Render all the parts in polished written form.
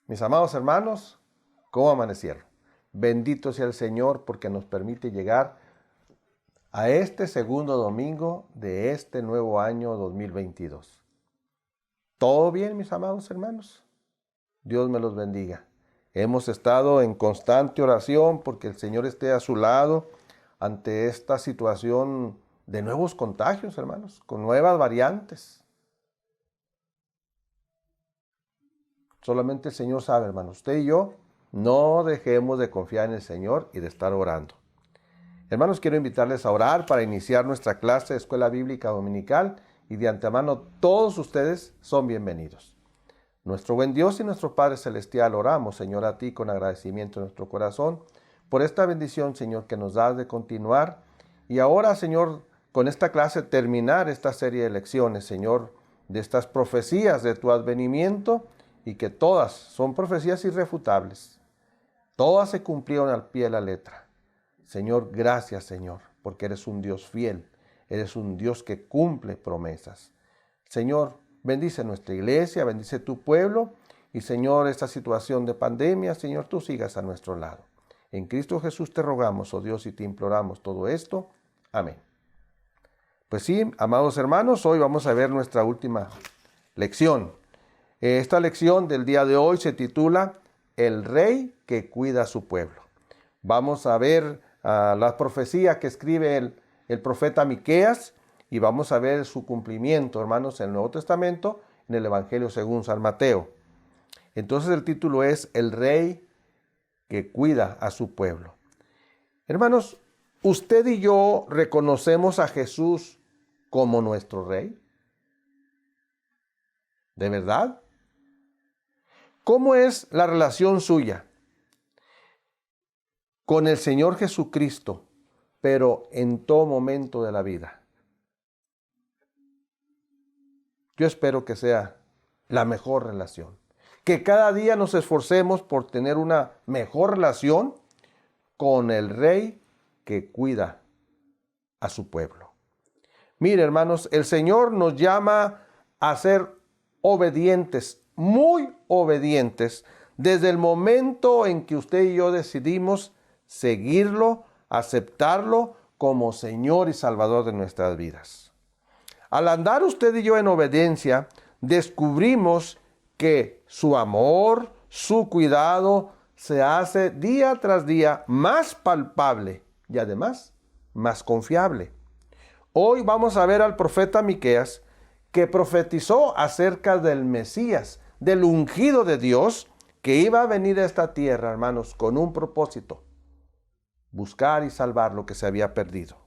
Mis amados hermanos, ¿cómo amanecieron? Bendito sea el Señor porque nos permite llegar a este segundo domingo de este nuevo año 2022. ¿Todo bien, mis amados hermanos? Dios me los bendiga. Hemos estado en constante oración porque el Señor esté a su lado ante esta situación de nuevos contagios, hermanos, con nuevas variantes. Solamente el Señor sabe, hermanos. Usted y yo no dejemos de confiar en el Señor y de estar orando. Hermanos, quiero invitarles a orar para iniciar nuestra clase de Escuela Bíblica Dominical y de antemano todos ustedes son bienvenidos. Nuestro buen Dios y nuestro Padre Celestial, oramos, Señor, a ti con agradecimiento en nuestro corazón por esta bendición, Señor, que nos das de continuar. Y ahora, Señor, con esta clase terminar esta serie de lecciones, Señor, de estas profecías de tu advenimiento, y que todas son profecías irrefutables. Todas se cumplieron al pie de la letra. Señor, gracias, Señor, porque eres un Dios fiel. Eres un Dios que cumple promesas. Señor, bendice nuestra iglesia, bendice tu pueblo. Y, Señor, esta situación de pandemia, Señor, tú sigas a nuestro lado. En Cristo Jesús te rogamos, oh Dios, y te imploramos todo esto. Amén. Pues sí, amados hermanos, hoy vamos a ver nuestra última lección. Esta lección del día de hoy se titula El Rey que cuida a su pueblo. Vamos a ver la profecía que escribe el profeta Miqueas y vamos a ver su cumplimiento, hermanos, en el Nuevo Testamento, en el Evangelio según San Mateo. Entonces el título es El Rey que cuida a su pueblo. Hermanos, ¿usted y yo reconocemos a Jesús como nuestro Rey? ¿De verdad? ¿Cómo es la relación suya con el Señor Jesucristo, pero en todo momento de la vida? Yo espero que sea la mejor relación. Que cada día nos esforcemos por tener una mejor relación con el Rey que cuida a su pueblo. Mire, hermanos, el Señor nos llama a ser obedientes, muy obedientes, desde el momento en que usted y yo decidimos seguirlo, aceptarlo como Señor y Salvador de nuestras vidas. Al andar usted y yo en obediencia, descubrimos que su amor, su cuidado, se hace día tras día más palpable y además más confiable. Hoy vamos a ver al profeta Miqueas, que profetizó acerca del Mesías, del ungido de Dios, que iba a venir a esta tierra, hermanos, con un propósito: buscar y salvar lo que se había perdido.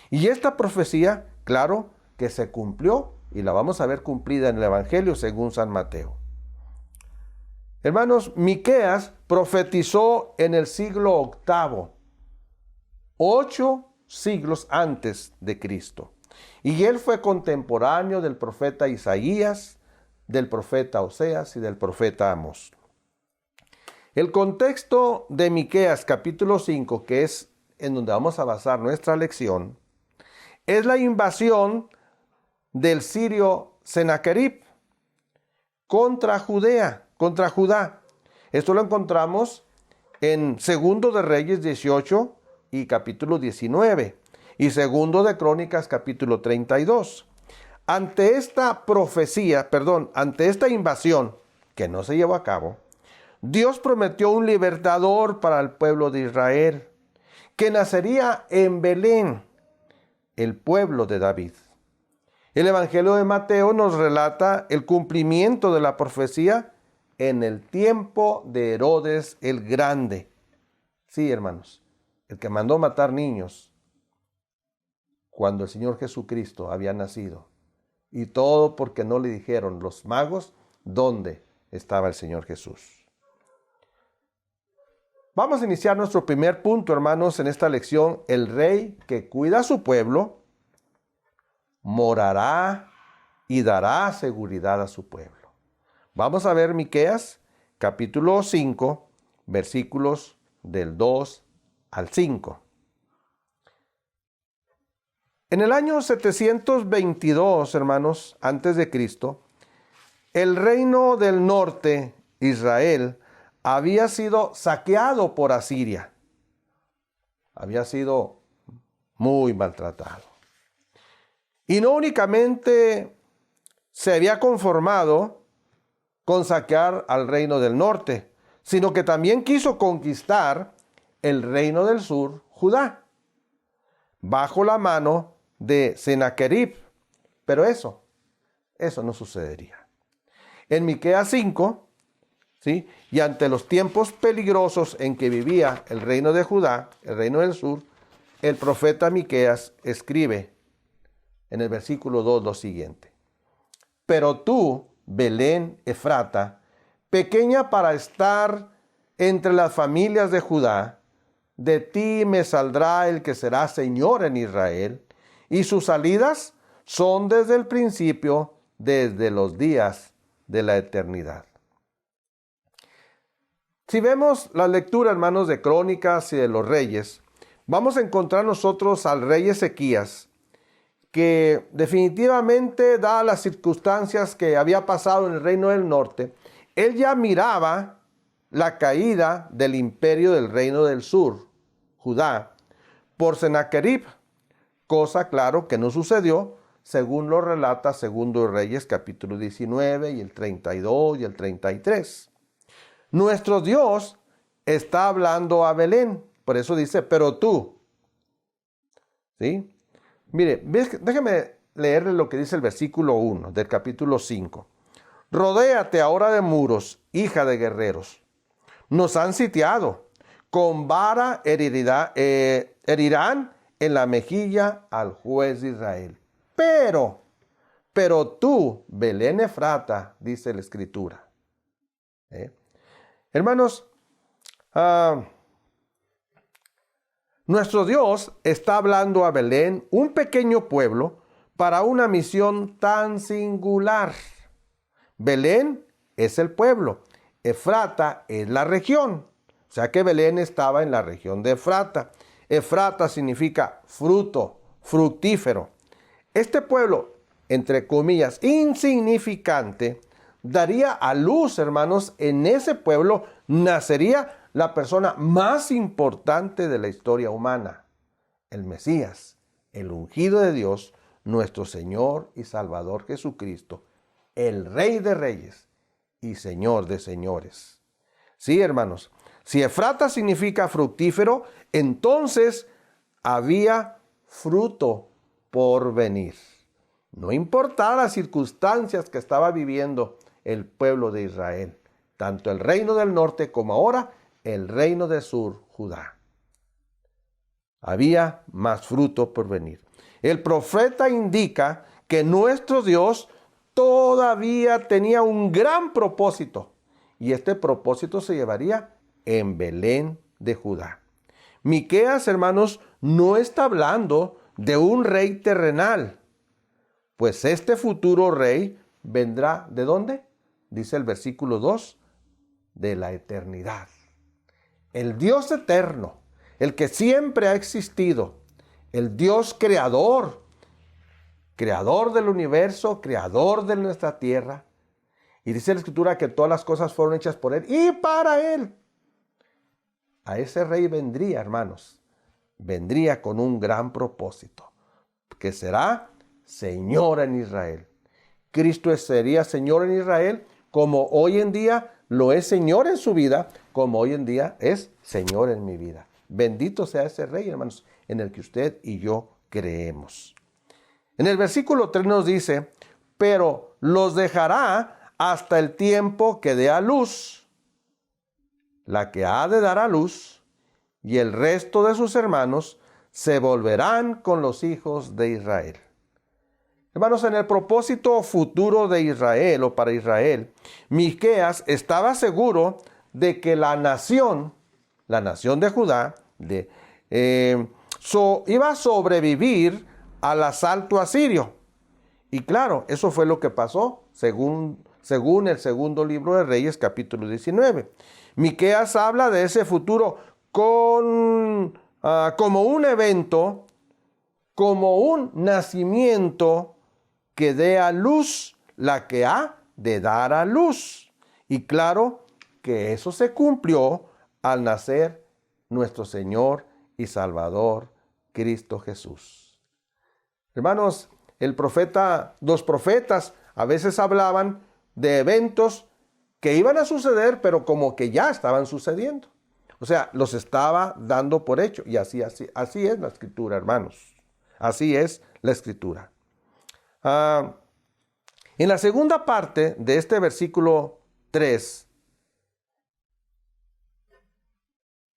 Y esta profecía, claro, que se cumplió y la vamos a ver cumplida en el Evangelio según San Mateo. Hermanos, Miqueas profetizó en el siglo VIII, 8 siglos antes de Cristo. Y él fue contemporáneo del profeta Isaías, del profeta Oseas y del profeta Amós. El contexto de Miqueas capítulo 5, que es en donde vamos a basar nuestra lección, es la invasión del sirio Sennacherib contra Judá. Esto lo encontramos en Segundo de Reyes 18 y capítulo 19 y Segundo de Crónicas capítulo 32. Ante esta invasión que no se llevó a cabo, Dios prometió un libertador para el pueblo de Israel, que nacería en Belén, el pueblo de David. El Evangelio de Mateo nos relata el cumplimiento de la profecía en el tiempo de Herodes el Grande. Sí, hermanos, el que mandó matar niños cuando el Señor Jesucristo había nacido. Y todo porque no le dijeron los magos dónde estaba el Señor Jesús. Vamos a iniciar nuestro primer punto, hermanos, en esta lección. El Rey que cuida a su pueblo morará y dará seguridad a su pueblo. Vamos a ver Miqueas, capítulo 5, versículos del 2 al 5. En el año 722, hermanos, antes de Cristo, el reino del norte, Israel, había sido saqueado por Asiria. Había sido muy maltratado. Y no únicamente se había conformado con saquear al reino del norte, sino que también quiso conquistar el reino del sur, Judá, bajo la mano de Sennacherib. Pero eso no sucedería. En Miqueas 5, ¿sí?, y ante los tiempos peligrosos en que vivía el reino de Judá, el reino del sur, el profeta Miqueas escribe en el versículo 2 lo siguiente: pero tú, Belén Efrata, pequeña para estar entre las familias de Judá, de ti me saldrá el que será Señor en Israel, y sus salidas son desde el principio, desde los días de la eternidad. Si vemos la lectura, hermanos, de Crónicas y de los Reyes, vamos a encontrar nosotros al rey Ezequías, que definitivamente, dadas las circunstancias que había pasado en el reino del norte, él ya miraba la caída del imperio del reino del sur, Judá, por Sennacherib, cosa, claro, que no sucedió, según lo relata Segundo Reyes, capítulo 19, y el 32 y el 33. Nuestro Dios está hablando a Belén, por eso dice, pero tú, ¿sí? Mire, déjeme leerle lo que dice el versículo 1 del capítulo 5. Rodéate ahora de muros, hija de guerreros. Nos han sitiado. Con vara herirán en la mejilla al juez de Israel. Pero tú, Belén Efrata, dice la Escritura. Hermanos, nuestro Dios está hablando a Belén, un pequeño pueblo, para una misión tan singular. Belén es el pueblo, Efrata es la región. O sea que Belén estaba en la región de Efrata. Efrata significa fruto, fructífero. Este pueblo, entre comillas, insignificante, daría a luz, hermanos, en ese pueblo nacería la persona más importante de la historia humana, el Mesías, el ungido de Dios, nuestro Señor y Salvador Jesucristo, el Rey de Reyes y Señor de Señores. Sí, hermanos, si Efrata significa fructífero, entonces había fruto por venir. No importaba las circunstancias que estaba viviendo el pueblo de Israel, tanto el reino del norte como ahora el reino del sur, Judá. Había más fruto por venir. El profeta indica que nuestro Dios todavía tenía un gran propósito, y este propósito se llevaría en Belén de Judá. Miqueas, hermanos, no está hablando de un rey terrenal, pues este futuro rey vendrá, ¿de dónde? Dice el versículo 2, de la eternidad. El Dios eterno, el que siempre ha existido, el Dios creador, creador del universo, creador de nuestra tierra. Y dice la Escritura que todas las cosas fueron hechas por Él y para Él. A ese rey vendría, hermanos, vendría con un gran propósito, que será Señor en Israel. Cristo sería Señor en Israel, como hoy en día lo es Señor en su vida, como hoy en día es Señor en mi vida. Bendito sea ese rey, hermanos, en el que usted y yo creemos. En el versículo 3 nos dice, pero los dejará hasta el tiempo que dé a luz, la que ha de dar a luz, y el resto de sus hermanos se volverán con los hijos de Israel. Hermanos, en el propósito futuro de Israel o para Israel, Miqueas estaba seguro de que la nación de Judá, iba a sobrevivir al asalto asirio. Y claro, eso fue lo que pasó según el segundo libro de Reyes, capítulo 19. Miqueas habla de ese futuro como un evento, como un nacimiento que dé a luz la que ha de dar a luz. Y claro, que eso se cumplió al nacer nuestro Señor y Salvador, Cristo Jesús. Hermanos, los profetas a veces hablaban de eventos que iban a suceder, pero como que ya estaban sucediendo. O sea, los estaba dando por hecho. Y así es la Escritura, hermanos. Así es la Escritura. En la segunda parte de este versículo 3,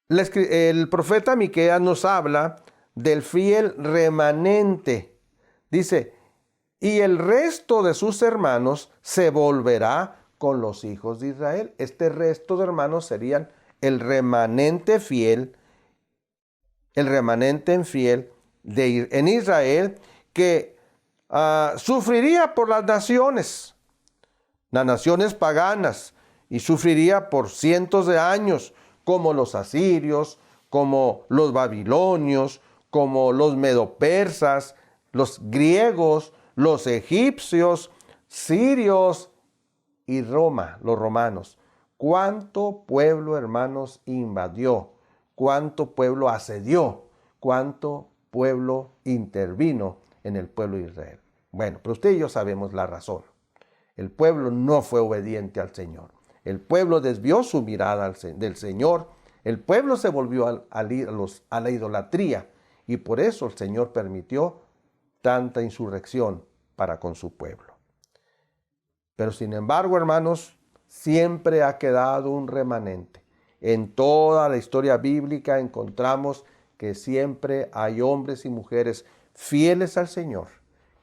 el profeta Miqueas nos habla del fiel remanente. Dice, y el resto de sus hermanos se volverá con los hijos de Israel. Este resto de hermanos serían el remanente fiel, en Israel, que sufriría por las naciones paganas, y sufriría por cientos de años, como los asirios, como los babilonios, como los medopersas, los griegos, los egipcios, sirios y Roma, los romanos. ¿Cuánto pueblo, hermanos, invadió? ¿Cuánto pueblo asedió? ¿Cuánto pueblo intervino en el pueblo de Israel? Bueno, pero usted y yo sabemos la razón. El pueblo no fue obediente al Señor. El pueblo desvió su mirada del Señor. El pueblo se volvió a la idolatría. Y por eso el Señor permitió tanta insurrección para con su pueblo. Pero sin embargo, hermanos, siempre ha quedado un remanente. En toda la historia bíblica encontramos que siempre hay hombres y mujeres fieles al Señor,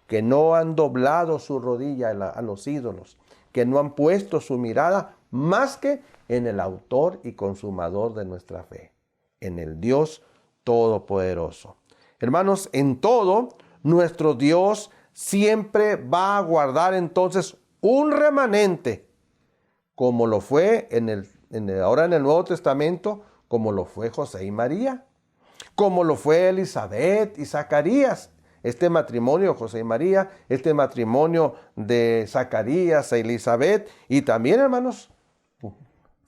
que no han doblado su rodilla a los ídolos, que no han puesto su mirada más que en el autor y consumador de nuestra fe, en el Dios Todopoderoso. Hermanos, en todo, nuestro Dios siempre va a guardar entonces un remanente, como lo fue ahora en el Nuevo Testamento, como lo fue José y María, como lo fue Elizabeth y Zacarías. Este matrimonio, José y María, este matrimonio de Zacarías e Elizabeth, y también, hermanos,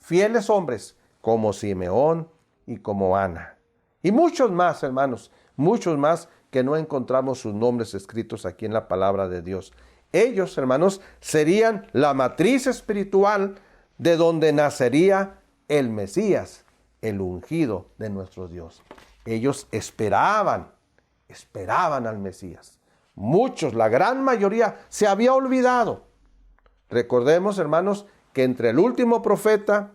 fieles hombres como Simeón y como Ana. Y muchos más, hermanos, muchos más que no encontramos sus nombres escritos aquí en la palabra de Dios. Ellos, hermanos, serían la matriz espiritual de donde nacería el Mesías, el ungido de nuestro Dios. Ellos esperaban al Mesías. Muchos, la gran mayoría, se había olvidado. Recordemos, hermanos, que entre el último profeta,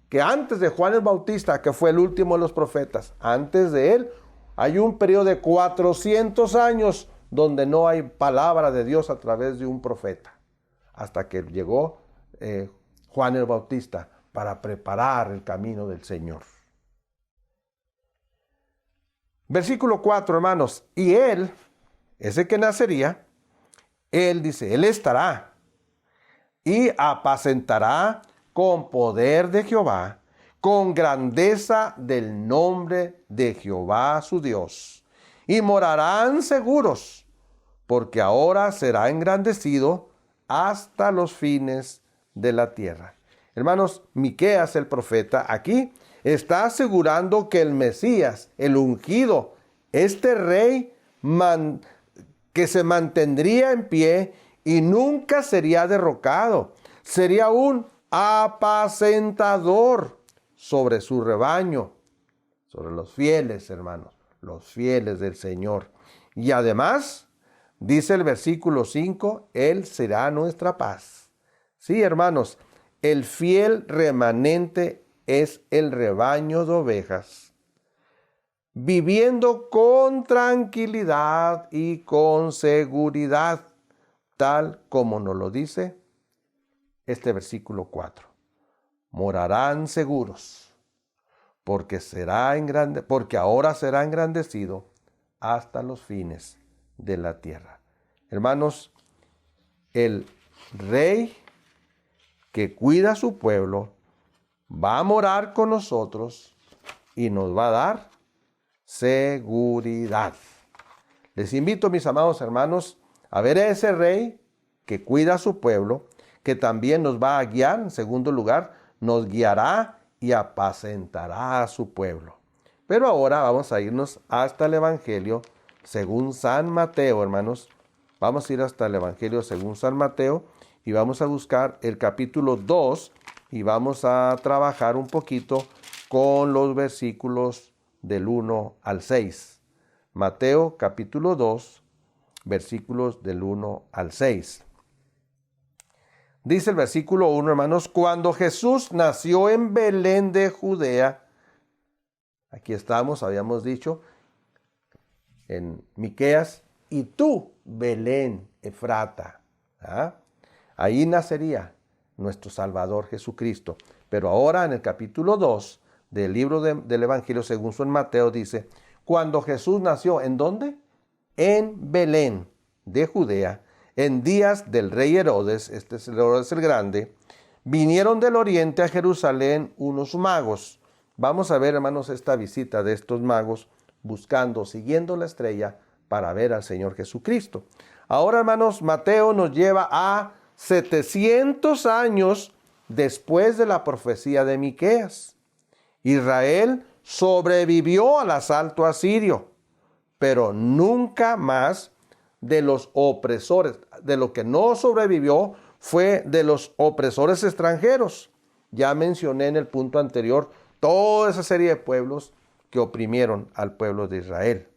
que antes de Juan el Bautista, que fue el último de los profetas, antes de él, hay un periodo de 400 años donde no hay palabra de Dios a través de un profeta, hasta que llegó Juan el Bautista para preparar el camino del Señor. Versículo 4, hermanos, y él, ese que nacería, él dice, él estará y apacentará con poder de Jehová, con grandeza del nombre de Jehová su Dios, y morarán seguros, porque ahora será engrandecido hasta los fines de la tierra. Hermanos, Miqueas el profeta aquí está asegurando que el Mesías, el ungido, este rey que se mantendría en pie y nunca sería derrocado, sería un apacentador sobre su rebaño, sobre los fieles, hermanos, los fieles del Señor. Y además, dice el versículo 5, Él será nuestra paz. Sí, hermanos, el fiel remanente es el rebaño de ovejas, viviendo con tranquilidad y con seguridad, tal como nos lo dice este versículo 4. Morarán seguros, porque ahora será engrandecido hasta los fines de la tierra. Hermanos, el rey que cuida a su pueblo va a morar con nosotros y nos va a dar seguridad. Les invito, mis amados hermanos, a ver a ese rey que cuida a su pueblo, que también nos va a guiar. En segundo lugar, nos guiará y apacentará a su pueblo. Pero ahora vamos a irnos hasta el Evangelio según San Mateo, hermanos. Vamos a ir hasta el Evangelio según San Mateo y vamos a buscar el capítulo 2 y vamos a trabajar un poquito con los versículos del 1 al 6. Mateo capítulo 2, versículos del 1 al 6. Dice el versículo 1, hermanos: cuando Jesús nació en Belén de Judea, aquí estamos, habíamos dicho, en Miqueas, y tú, Belén, Efrata. Ahí nacería nuestro Salvador Jesucristo. Pero ahora en el capítulo 2 del libro del Evangelio según San Mateo dice: cuando Jesús nació, ¿en dónde? En Belén de Judea, en días del rey Herodes, este es Herodes el Grande, vinieron del oriente a Jerusalén unos magos. Vamos a ver, hermanos, esta visita de estos magos buscando, siguiendo la estrella para ver al Señor Jesucristo. Ahora, hermanos, Mateo nos lleva a 700 años después de la profecía de Miqueas. Israel sobrevivió al asalto asirio, pero nunca más de los opresores. De lo que no sobrevivió fue de los opresores extranjeros. Ya mencioné en el punto anterior toda esa serie de pueblos que oprimieron al pueblo de Israel.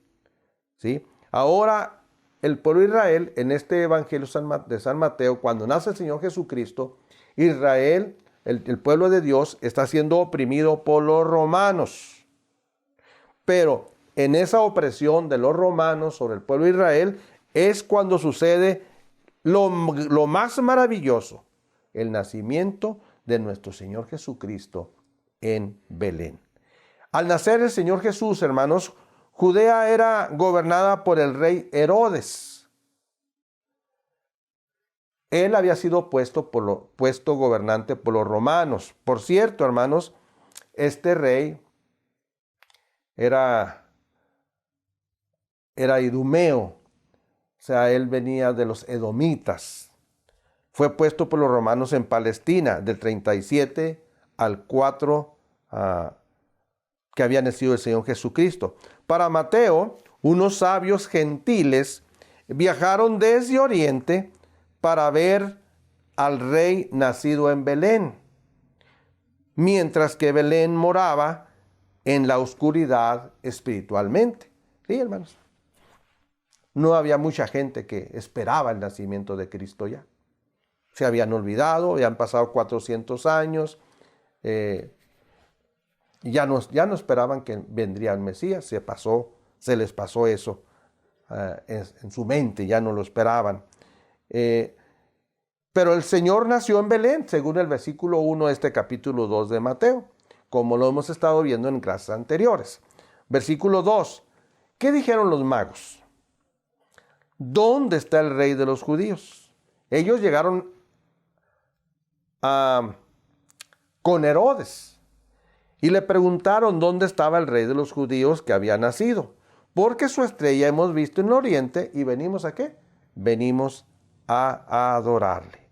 ¿Sí? Ahora, el pueblo de Israel, en este Evangelio de San Mateo, cuando nace el Señor Jesucristo, Israel, el pueblo de Dios, está siendo oprimido por los romanos. Pero en esa opresión de los romanos sobre el pueblo de Israel es cuando sucede lo más maravilloso, el nacimiento de nuestro Señor Jesucristo en Belén. Al nacer el Señor Jesús, hermanos, Judea era gobernada por el rey Herodes. Él había sido puesto gobernante por los romanos. Por cierto, hermanos, este rey era idumeo, o sea, él venía de los edomitas. Fue puesto por los romanos en Palestina del 37 al 4 que había nacido el Señor Jesucristo. Para Mateo, unos sabios gentiles viajaron desde Oriente para ver al rey nacido en Belén, mientras que Belén moraba en la oscuridad espiritualmente. ¿Sí, hermanos? No había mucha gente que esperaba el nacimiento de Cristo ya. Se habían olvidado, habían pasado 400 años, ya no esperaban que vendría el Mesías, se les pasó eso en su mente, ya no lo esperaban. Pero el Señor nació en Belén, según el versículo 1 de este capítulo 2 de Mateo, como lo hemos estado viendo en clases anteriores. Versículo 2, ¿qué dijeron los magos? ¿Dónde está el rey de los judíos? Ellos llegaron con Herodes y le preguntaron dónde estaba el rey de los judíos que había nacido, porque su estrella hemos visto en el oriente y venimos ¿a qué? Venimos a adorarle.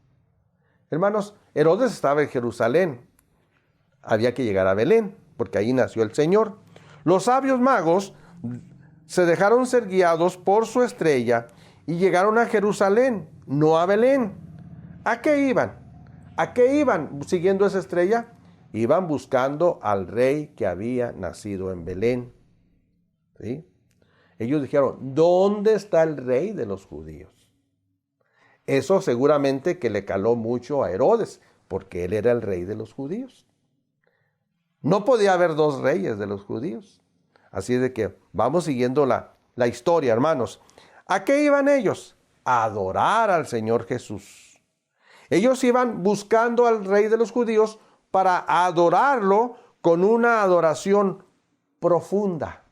Hermanos, Herodes estaba en Jerusalén, había que llegar a Belén, porque ahí nació el Señor. Los sabios magos se dejaron ser guiados por su estrella y llegaron a Jerusalén, no a Belén. ¿A qué iban? ¿A qué iban siguiendo esa estrella? Iban buscando al rey que había nacido en Belén. ¿Sí? Ellos dijeron, ¿dónde está el rey de los judíos? Eso seguramente que le caló mucho a Herodes, porque él era el rey de los judíos. No podía haber dos reyes de los judíos. Así es de que vamos siguiendo la historia, hermanos. ¿A qué iban ellos? A adorar al Señor Jesús. Ellos iban buscando al rey de los judíos para adorarlo con una adoración profunda.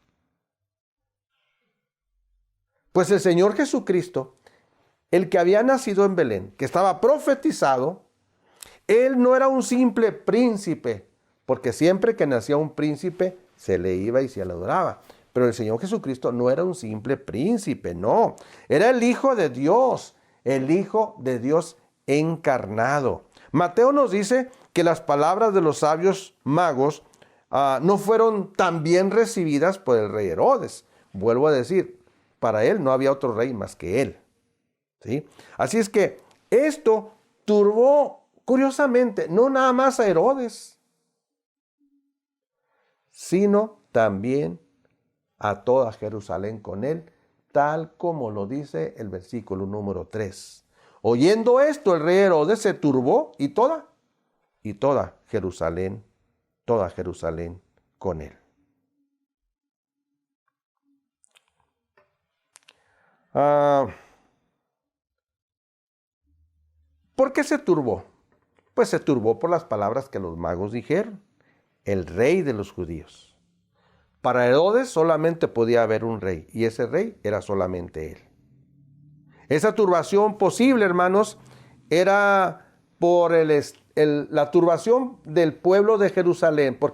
Pues el Señor Jesucristo, el que había nacido en Belén, que estaba profetizado, él no era un simple príncipe, porque siempre que nacía un príncipe se le iba y se le adoraba. Pero el Señor Jesucristo no era un simple príncipe, no. Era el Hijo de Dios encarnado. Mateo nos dice que las palabras de los sabios magos no fueron tan bien recibidas por el rey Herodes. Vuelvo a decir, para él no había otro rey más que él, ¿sí? Así es que esto turbó, curiosamente, no nada más a Herodes, sino también a toda Jerusalén con él, tal como lo dice el versículo número 3. Oyendo esto, el rey Herodes se turbó y toda Jerusalén con él. ¿Por qué se turbó? Pues se turbó por las palabras que los magos dijeron. El rey de los judíos. Para Herodes solamente podía haber un rey, y ese rey era solamente él. Esa turbación posible, hermanos, era por la turbación del pueblo de Jerusalén. ¿Por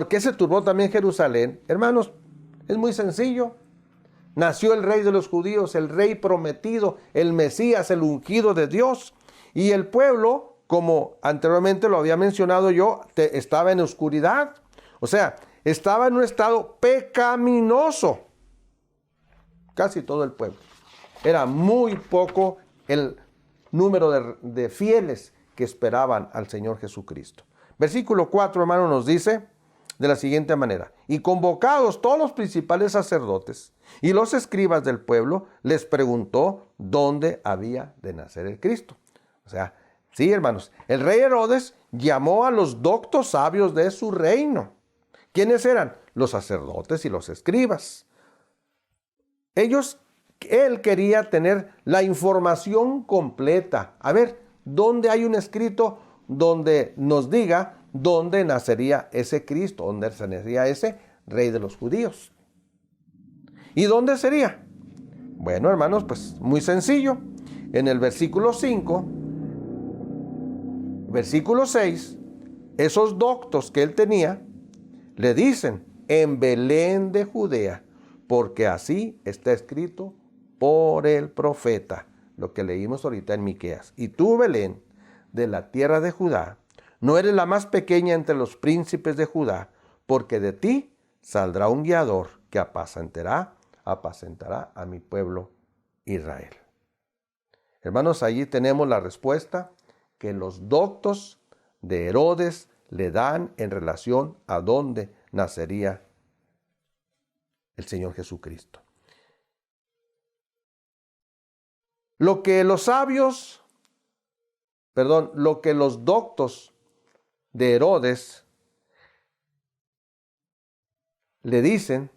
qué se turbó también Jerusalén? Hermanos, es muy sencillo. Nació el rey de los judíos, el rey prometido, el Mesías, el ungido de Dios. Y el pueblo, como anteriormente lo había mencionado yo, estaba en oscuridad. O sea, estaba en un estado pecaminoso. Casi todo el pueblo. Era muy poco el número de fieles que esperaban al Señor Jesucristo. Versículo 4, hermano, nos dice de la siguiente manera: y convocados todos los principales sacerdotes y los escribas del pueblo, les preguntó dónde había de nacer el Cristo. O sea, sí, hermanos, el rey Herodes llamó a los doctos sabios de su reino. ¿Quiénes eran? Los sacerdotes y los escribas. Él quería tener la información completa. A ver, ¿dónde hay un escrito donde nos diga dónde nacería ese Cristo? ¿Dónde nacería ese rey de los judíos? ¿Y dónde sería? Bueno, hermanos, pues muy sencillo. En el versículo 5, versículo 6, esos doctos que él tenía le dicen: en Belén de Judea, porque así está escrito por el profeta, lo que leímos ahorita en Miqueas. Y tú, Belén, de la tierra de Judá, no eres la más pequeña entre los príncipes de Judá, porque de ti saldrá un guiador que apacentará a mi pueblo Israel. Hermanos, allí tenemos la respuesta que los doctos de Herodes le dan en relación a dónde nacería el Señor Jesucristo. Lo que los doctos de Herodes le dicen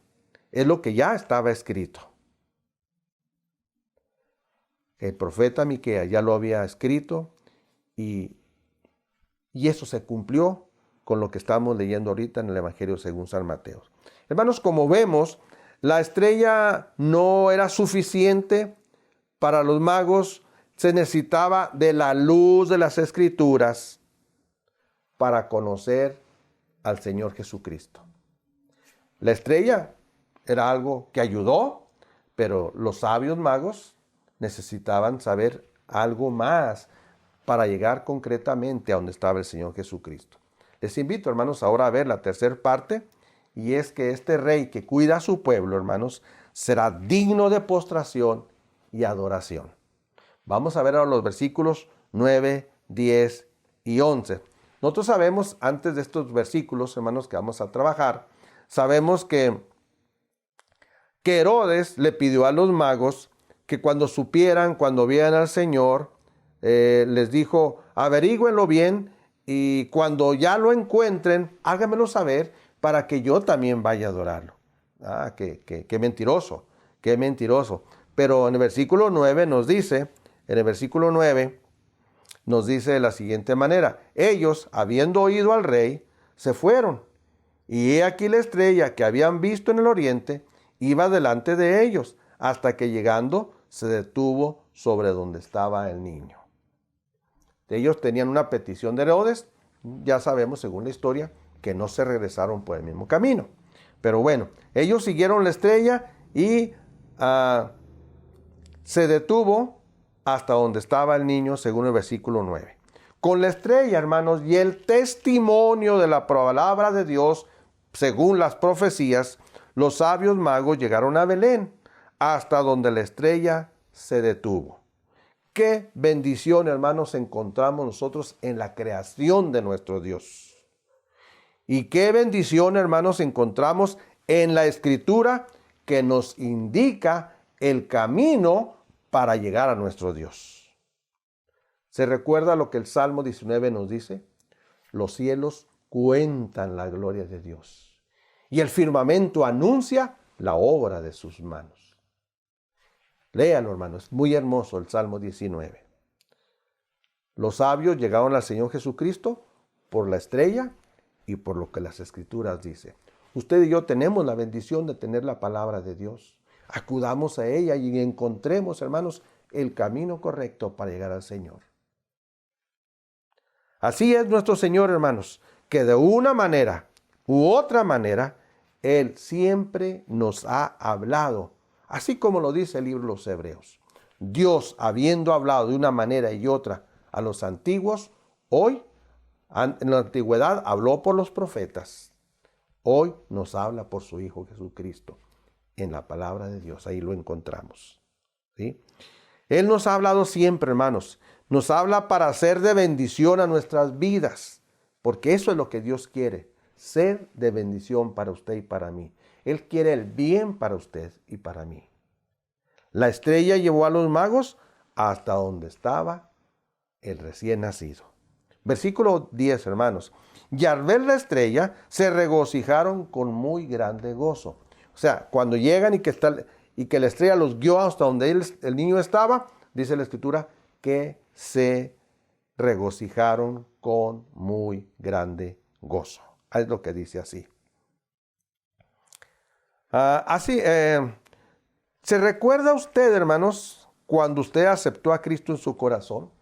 es lo que ya estaba escrito. El profeta Miqueas ya lo había escrito y eso se cumplió con lo que estamos leyendo ahorita en el Evangelio según San Mateo. Hermanos, como vemos, la estrella no era suficiente para los magos. Se necesitaba de la luz de las Escrituras para conocer al Señor Jesucristo. La estrella era algo que ayudó, pero los sabios magos necesitaban saber algo más para llegar concretamente a donde estaba el Señor Jesucristo. Les invito, hermanos, ahora a ver la tercera parte, y es que este rey que cuida a su pueblo, hermanos, será digno de postración y adoración. Vamos a ver ahora los versículos 9, 10 y 11. Nosotros sabemos, antes de estos versículos, hermanos, que vamos a trabajar, sabemos que Herodes le pidió a los magos que cuando vieran al Señor, les dijo: averigüenlo bien, y cuando ya lo encuentren, háganmelo saber para que yo también vaya a adorarlo. Qué mentiroso, qué mentiroso. Pero en el versículo 9 nos dice de la siguiente manera: ellos, habiendo oído al rey, se fueron, y he aquí la estrella que habían visto en el oriente iba delante de ellos, hasta que llegando se detuvo sobre donde estaba el niño. Ellos tenían una petición de Herodes. Ya sabemos, según la historia, que no se regresaron por el mismo camino. Pero bueno, ellos siguieron la estrella y se detuvo hasta donde estaba el niño, según el versículo 9. Con la estrella, hermanos, y el testimonio de la palabra de Dios, según las profecías, los sabios magos llegaron a Belén, hasta donde la estrella se detuvo. Qué bendición, hermanos, encontramos nosotros en la creación de nuestro Dios. Y qué bendición, hermanos, encontramos en la Escritura que nos indica el camino para llegar a nuestro Dios. ¿Se recuerda lo que el Salmo 19 nos dice? Los cielos cuentan la gloria de Dios y el firmamento anuncia la obra de sus manos. Léalo, hermanos, es muy hermoso el Salmo 19. Los sabios llegaron al Señor Jesucristo por la estrella y por lo que las Escrituras dicen. Usted y yo tenemos la bendición de tener la palabra de Dios. Acudamos a ella y encontremos, hermanos, el camino correcto para llegar al Señor. Así es nuestro Señor, hermanos, que de una manera u otra manera, Él siempre nos ha hablado, así como lo dice el libro de los Hebreos. Dios, habiendo hablado de una manera y otra a los antiguos, hoy, en la antigüedad, habló por los profetas. Hoy nos habla por su Hijo Jesucristo. En la palabra de Dios, ahí lo encontramos. ¿Sí? Él nos ha hablado siempre, hermanos. Nos habla para ser de bendición a nuestras vidas, porque eso es lo que Dios quiere, ser de bendición para usted y para mí. Él quiere el bien para usted y para mí. La estrella llevó a los magos hasta donde estaba el recién nacido. Versículo 10, hermanos. Y al ver la estrella, se regocijaron con muy grande gozo. O sea, cuando llegan y que la estrella los guió hasta donde el niño estaba, dice la Escritura, que se regocijaron con muy grande gozo. Es lo que dice así. ¿Se recuerda usted, hermanos, cuando usted aceptó a Cristo en su corazón?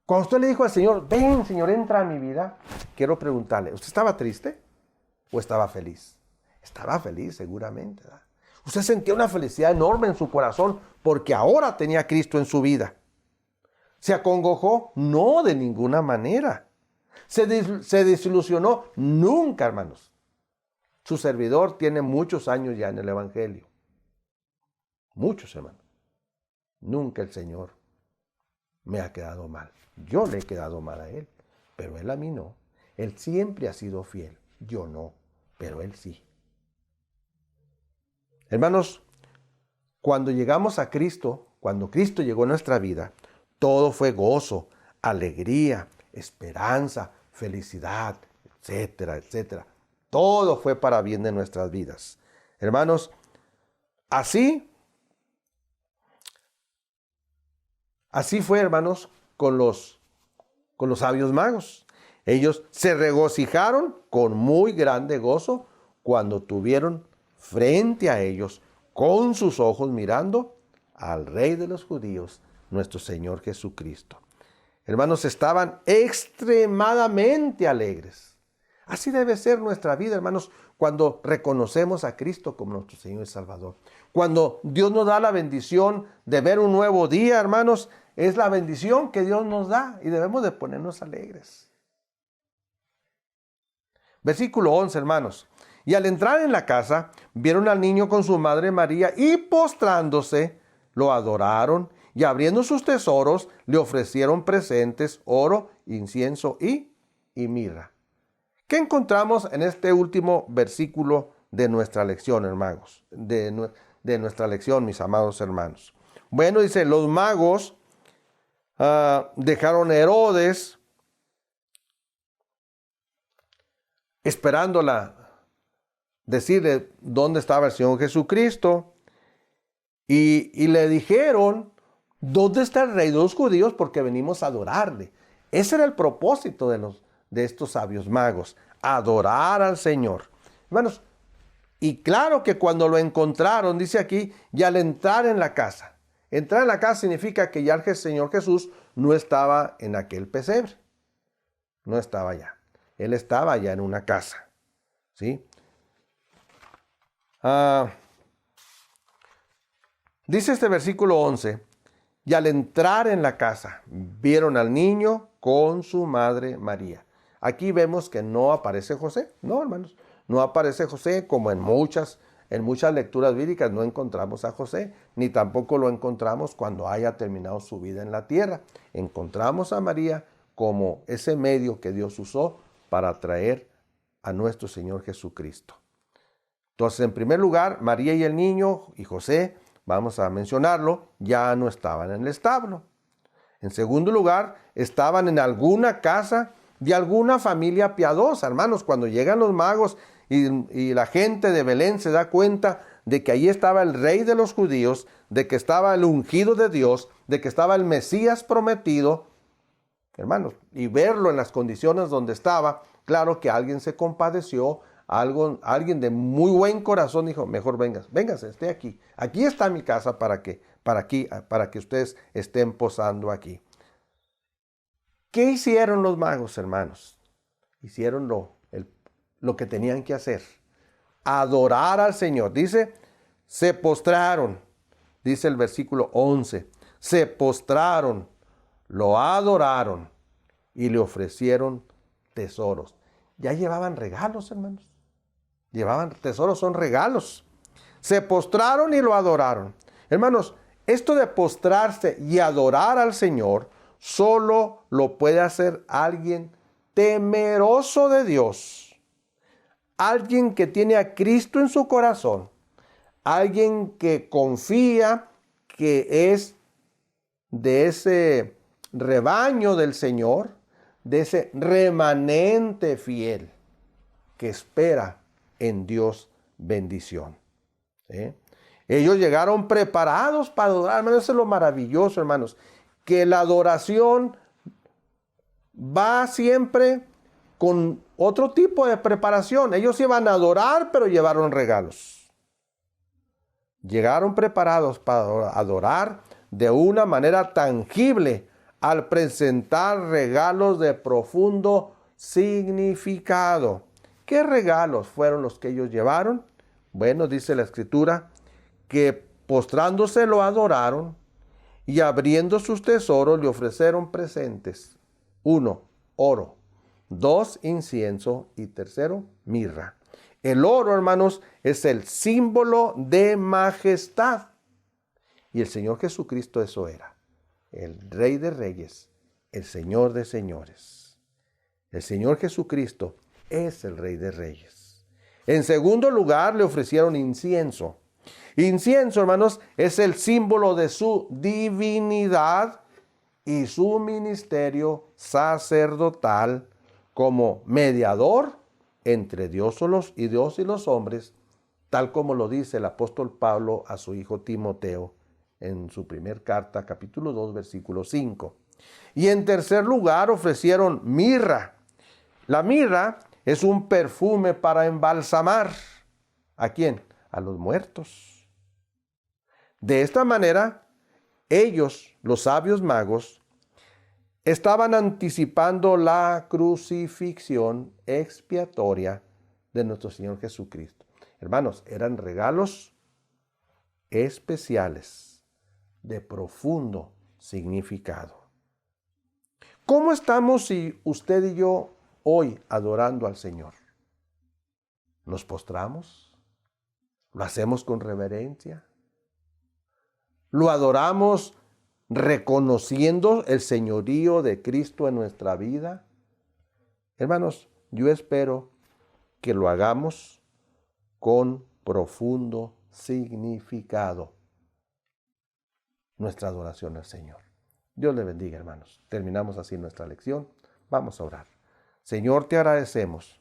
Cuando usted le dijo al Señor, ven, Señor, entra a mi vida. Quiero preguntarle, ¿usted estaba triste o estaba feliz? Estaba feliz, seguramente, ¿verdad? Usted sentía una felicidad enorme en su corazón porque ahora tenía a Cristo en su vida. ¿Se acongojó? No, de ninguna manera. ¿Se desilusionó? Nunca, hermanos. Su servidor tiene muchos años ya en el Evangelio. Muchos, hermanos. Nunca el Señor me ha quedado mal. Yo le he quedado mal a Él, pero Él a mí no. Él siempre ha sido fiel. Yo no, pero Él sí. Hermanos, cuando llegamos a Cristo, cuando Cristo llegó a nuestra vida, todo fue gozo, alegría, esperanza, felicidad, etcétera, etcétera. Todo fue para bien de nuestras vidas. Hermanos, así fue, hermanos, con los sabios magos. Ellos se regocijaron con muy grande gozo cuando tuvieron frente a ellos, con sus ojos mirando al Rey de los judíos, nuestro Señor Jesucristo. Hermanos, estaban extremadamente alegres. Así debe ser nuestra vida, hermanos, cuando reconocemos a Cristo como nuestro Señor y Salvador. Cuando Dios nos da la bendición de ver un nuevo día, hermanos, es la bendición que Dios nos da y debemos de ponernos alegres. Versículo 11, hermanos. Y al entrar en la casa, vieron al niño con su madre María y postrándose, lo adoraron y abriendo sus tesoros, le ofrecieron presentes, oro, incienso y mirra. ¿Qué encontramos en este último versículo de nuestra lección, hermanos? De nuestra lección, mis amados hermanos. Bueno, dice, los magos dejaron a Herodes esperándola, decirle dónde estaba el Señor Jesucristo, y le dijeron, ¿dónde está el Rey de los judíos? Porque venimos a adorarle. Ese era el propósito de estos sabios magos, adorar al Señor. Hermanos, y claro que cuando lo encontraron, dice aquí, y al entrar en la casa. Entrar en la casa significa que ya el Señor Jesús no estaba en aquel pesebre. No estaba allá. Él estaba allá en una casa. ¿Sí? Dice este versículo 11, y al entrar en la casa, vieron al niño con su madre María. Aquí vemos que no aparece José, no, hermanos, no aparece José como en muchas lecturas bíblicas no encontramos a José, ni tampoco lo encontramos cuando haya terminado su vida en la tierra. Encontramos a María como ese medio que Dios usó para traer a nuestro Señor Jesucristo. Entonces, en primer lugar, María y el niño y José, vamos a mencionarlo, ya no estaban en el establo. En segundo lugar, estaban en alguna casa de alguna familia piadosa. Hermanos, cuando llegan los magos y la gente de Belén se da cuenta de que allí estaba el rey de los judíos, de que estaba el ungido de Dios, de que estaba el Mesías prometido, hermanos, y verlo en las condiciones donde estaba, claro que alguien se compadeció, alguien de muy buen corazón dijo, mejor véngase, esté aquí. Aquí está mi casa para que ustedes estén posando aquí. ¿Qué hicieron los magos, hermanos? Hicieron lo que tenían que hacer. Adorar al Señor. Dice, se postraron. Dice el versículo 11. Se postraron, lo adoraron y le ofrecieron tesoros. Ya llevaban regalos, hermanos. Tesoros, son regalos. Se postraron y lo adoraron. Hermanos, esto de postrarse y adorar al Señor solo lo puede hacer alguien temeroso de Dios. Alguien que tiene a Cristo en su corazón. Alguien que confía que es de ese rebaño del Señor, de ese remanente fiel que espera en Dios bendición. ¿Sí? Ellos llegaron preparados para adorar, hermanos. Eso es lo maravilloso, hermanos, que la adoración va siempre con otro tipo de preparación. Ellos iban a adorar, pero llevaron regalos. Llegaron preparados para adorar de una manera tangible al presentar regalos de profundo significado. ¿Qué regalos fueron los que ellos llevaron? Bueno, dice la Escritura que postrándose lo adoraron y abriendo sus tesoros le ofrecieron presentes. 1, oro. 2, incienso. Y 3, mirra. El oro, hermanos, es el símbolo de majestad. Y el Señor Jesucristo eso era. El Rey de Reyes, el Señor de Señores. El Señor Jesucristo es el Rey de Reyes. En segundo lugar, le ofrecieron incienso. Incienso, hermanos, es el símbolo de su divinidad y su ministerio sacerdotal como mediador entre Dios y los hombres, tal como lo dice el apóstol Pablo a su hijo Timoteo en su primer carta, capítulo 2, versículo 5. Y en tercer lugar, ofrecieron mirra. La mirra es un perfume para embalsamar. ¿A quién? A los muertos. De esta manera, ellos, los sabios magos, estaban anticipando la crucifixión expiatoria de nuestro Señor Jesucristo. Hermanos, eran regalos especiales de profundo significado. ¿Cómo estamos si usted y yo hoy adorando al Señor? ¿Nos postramos? ¿Lo hacemos con reverencia? ¿Lo adoramos reconociendo el señorío de Cristo en nuestra vida? Hermanos, yo espero que lo hagamos con profundo significado. Nuestra adoración al Señor. Dios le bendiga, hermanos. Terminamos así nuestra lección. Vamos a orar. Señor, te agradecemos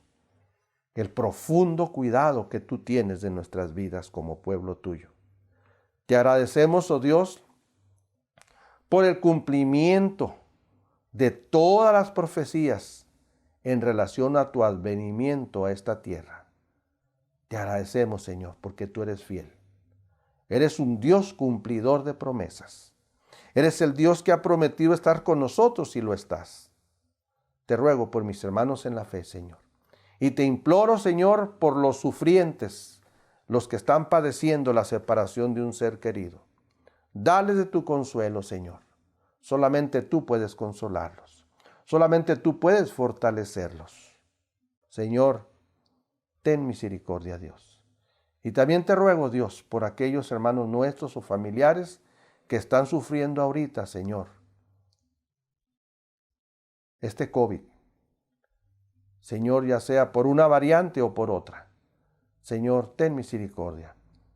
el profundo cuidado que tú tienes de nuestras vidas como pueblo tuyo. Te agradecemos, oh Dios, por el cumplimiento de todas las profecías en relación a tu advenimiento a esta tierra. Te agradecemos, Señor, porque tú eres fiel. Eres un Dios cumplidor de promesas. Eres el Dios que ha prometido estar con nosotros y lo estás. Te ruego por mis hermanos en la fe, Señor. Y te imploro, Señor, por los sufrientes, los que están padeciendo la separación de un ser querido. Dale de tu consuelo, Señor. Solamente tú puedes consolarlos. Solamente tú puedes fortalecerlos. Señor, ten misericordia, Dios. Y también te ruego, Dios, por aquellos hermanos nuestros o familiares que están sufriendo ahorita, Señor, este COVID. Señor, ya sea por una variante o por otra. Señor, ten misericordia.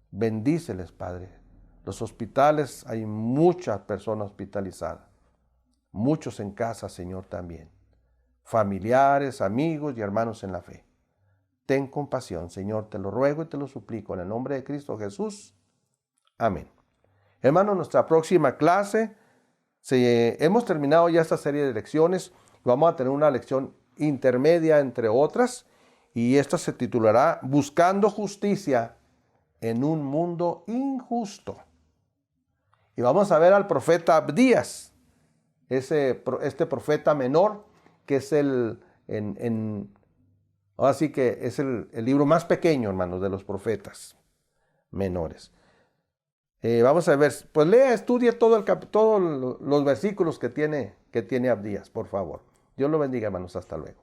Bendíceles, Padre. Los hospitales, hay muchas personas hospitalizadas. Muchos en casa, Señor, también. Familiares, amigos y hermanos en la fe. Ten compasión, Señor, te lo ruego y te lo suplico en el nombre de Cristo Jesús. Amén. Hermanos, nuestra próxima clase, hemos terminado ya esta serie de lecciones. Vamos a tener una lección intermedia entre otras y esta se titulará Buscando justicia en un mundo injusto. Y vamos a ver al profeta Abdías, este profeta menor, que es ahora sí que es el libro más pequeño, hermanos, de los profetas menores. Vamos a ver, pues estudie todos los versículos que tiene Abdías, por favor. Dios lo bendiga, hermanos, hasta luego.